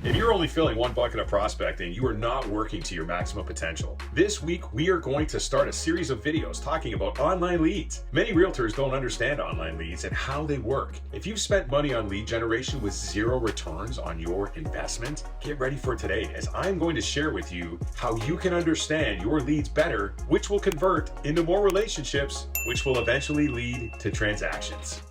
If you're only filling one bucket of prospecting, you are not working to your maximum potential. This week, we are going to start a series of videos talking about online leads. Many realtors don't understand online leads and how they work. If you've spent money on lead generation with zero returns on your investment, get ready for today, as I'm going to share with you how you can understand your leads better, which will convert into more relationships, which will eventually lead to transactions.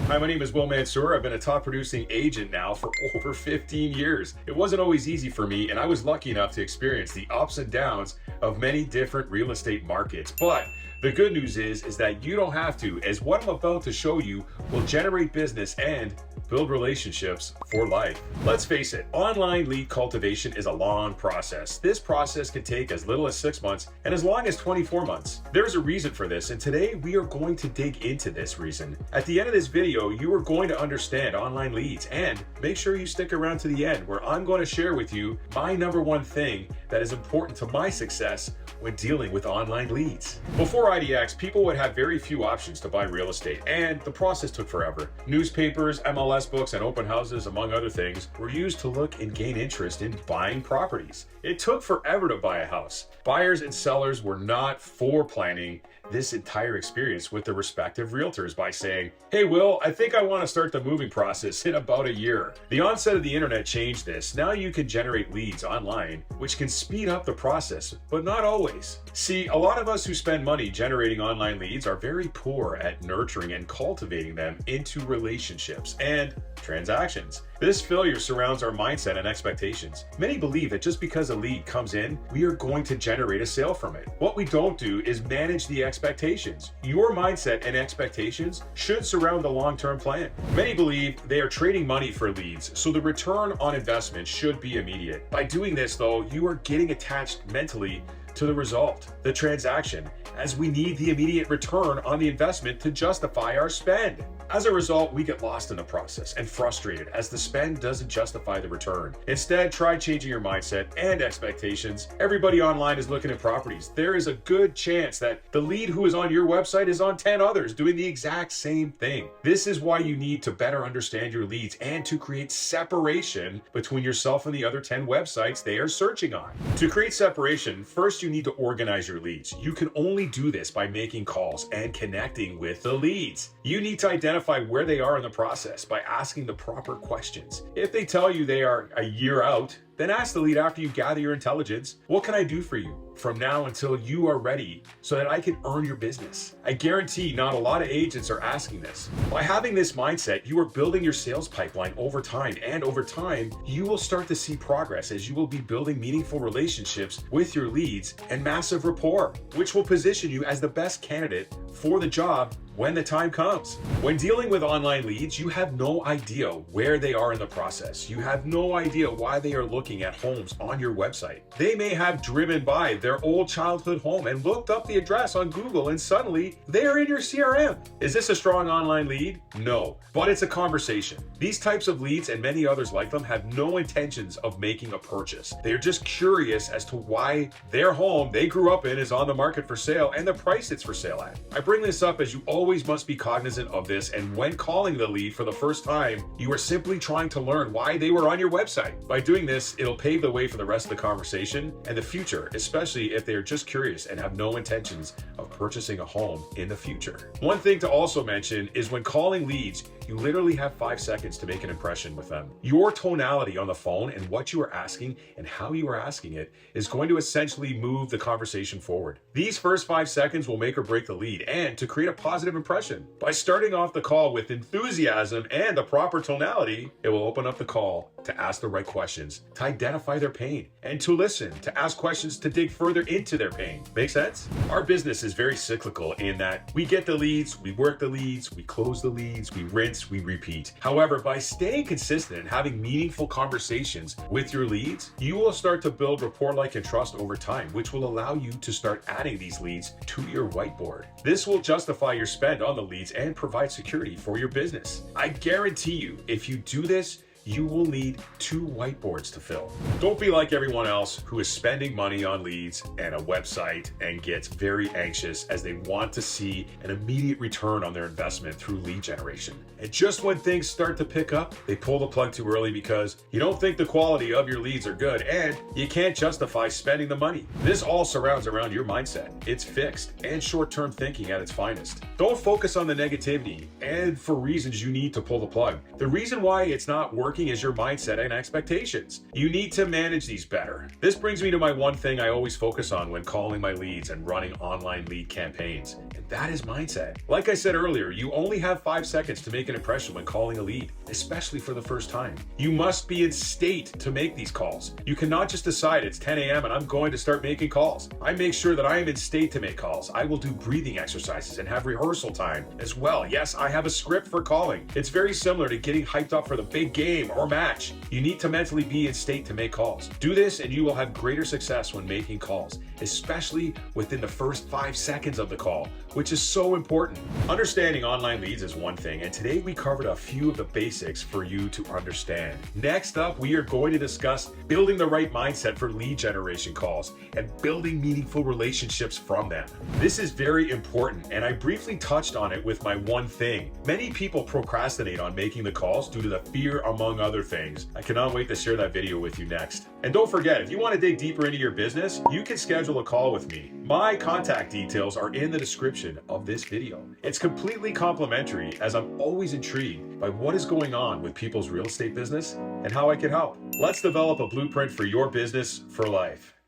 Hi, my name is Mansour. I've been a top producing agent now for over 15 years. It wasn't always easy for me, and I was lucky enough to experience the ups and downs of many different real estate markets. But the good news is that you don't have to, as what I'm about to show you will generate business and build relationships for life. Let's face it, online lead cultivation is a long process. This process can take as little as 6 months and as long as 24 months. There's a reason for this, and today we are going to dig into this reason. At the end of this video, you are going to understand online leads, and make sure you stick around to the end, where I'm going to share with you my number one thing that is important to my success when dealing with online leads. Before IDX, people would have very few options to buy real estate, and the process took forever. Newspapers, MLS books, and open houses, among other things, were used to look and gain interest in buying properties. It took forever to buy a house. Buyers and sellers were not planning this entire experience with the respective realtors by saying, "Hey Will, I think I want to start the moving process in about a year." The onset of the internet changed this. Now you can generate leads online, which can speed up the process, but not always. See, a lot of us who spend money generating online leads are very poor at nurturing and cultivating them into relationships and transactions. This failure surrounds our mindset and expectations. Many believe that just because a lead comes in, we are going to generate a sale from it. What we don't do is manage the expectations. Your mindset and expectations should surround the long-term plan. Many believe they are trading money for leads, so the return on investment should be immediate. By doing this, though, you are getting attached mentally to the result, the transaction, as we need the immediate return on the investment to justify our spend. As a result, we get lost in the process and frustrated as the spend doesn't justify the return. Instead, try changing your mindset and expectations. Everybody online is looking at properties. There is a good chance that the lead who is on your website is on 10 others doing the exact same thing. This is why you need to better understand your leads and to create separation between yourself and the other 10 websites they are searching on. To create separation, first you need to organize your leads. You can only do this by making calls and connecting with the leads. You need to identify where they are in the process by asking the proper questions. If they tell you they are a year out, then ask the lead after you gather your intelligence, "What can I do for you from now until you are ready so that I can earn your business?" I guarantee not a lot of agents are asking this. By having this mindset, you are building your sales pipeline over time, and over time, you will start to see progress as you will be building meaningful relationships with your leads and massive rapport, which will position you as the best candidate for the job when the time comes. When dealing with online leads, you have no idea where they are in the process. You have no idea why they are looking at homes on your website. They may have driven by their old childhood home and looked up the address on Google, and suddenly they are in your CRM. Is this a strong online lead? No, but it's a conversation. These types of leads and many others like them have no intentions of making a purchase. They're just curious as to why their home they grew up in is on the market for sale and the price it's for sale at. I bring this up as you always must be cognizant of this, and when calling the lead for the first time, you are simply trying to learn why they were on your website. By doing this, it'll pave the way for the rest of the conversation and the future, especially if they are just curious and have no intentions of purchasing a home in the future. One thing to also mention is when calling leads, you literally have 5 seconds to make an impression with them. Your tonality on the phone and what you are asking and how you are asking it is going to essentially move the conversation forward. These first 5 seconds will make or break the lead, and to create a positive impression. By starting off the call with enthusiasm and the proper tonality, it will open up the call to ask the right questions, to identify their pain, and to listen, to ask questions to dig further into their pain. Make sense? Our business is very cyclical in that we get the leads, we work the leads, we close the leads, we rinse, we repeat. However, by staying consistent and having meaningful conversations with your leads, you will start to build rapport like and trust over time, which will allow you to start adding these leads to your whiteboard. This will justify your spend on the leads and provide security for your business. I guarantee you, if you do this, you will need 2 whiteboards to fill. Don't be like everyone else who is spending money on leads and a website and gets very anxious as they want to see an immediate return on their investment through lead generation. And just when things start to pick up, they pull the plug too early because you don't think the quality of your leads are good and you can't justify spending the money. This all surrounds around your mindset. It's fixed and short-term thinking at its finest. Don't focus on the negativity and for reasons you need to pull the plug. The reason why it's not working is your mindset and expectations. You need to manage these better. This brings me to my one thing I always focus on when calling my leads and running online lead campaigns, and that is mindset. Like I said earlier, you only have 5 seconds to make an impression when calling a lead, especially for the first time. You must be in state to make these calls. You cannot just decide it's 10 a.m. and I'm going to start making calls. I make sure that I am in state to make calls. I will do breathing exercises and have rehearsal time as well. Yes, I have a script for calling. It's very similar to getting hyped up for the big game or match. You need to mentally be in state to make calls. Do this and you will have greater success when making calls, especially within the first 5 seconds of the call, which is so important. Understanding online leads is one thing, and today we covered a few of the basics for you to understand. Next up, we are going to discuss building the right mindset for lead generation calls and building meaningful relationships from them. This is very important, and I briefly touched on it with my one thing. Many people procrastinate on making the calls due to the fear, among other things. I cannot wait to share that video with you next. And don't forget, if you want to dig deeper into your business, you can schedule a call with me. My contact details are in the description of this video. It's completely complimentary, as I'm always intrigued by what is going on with people's real estate business and how I can help. Let's develop a blueprint for your business for life.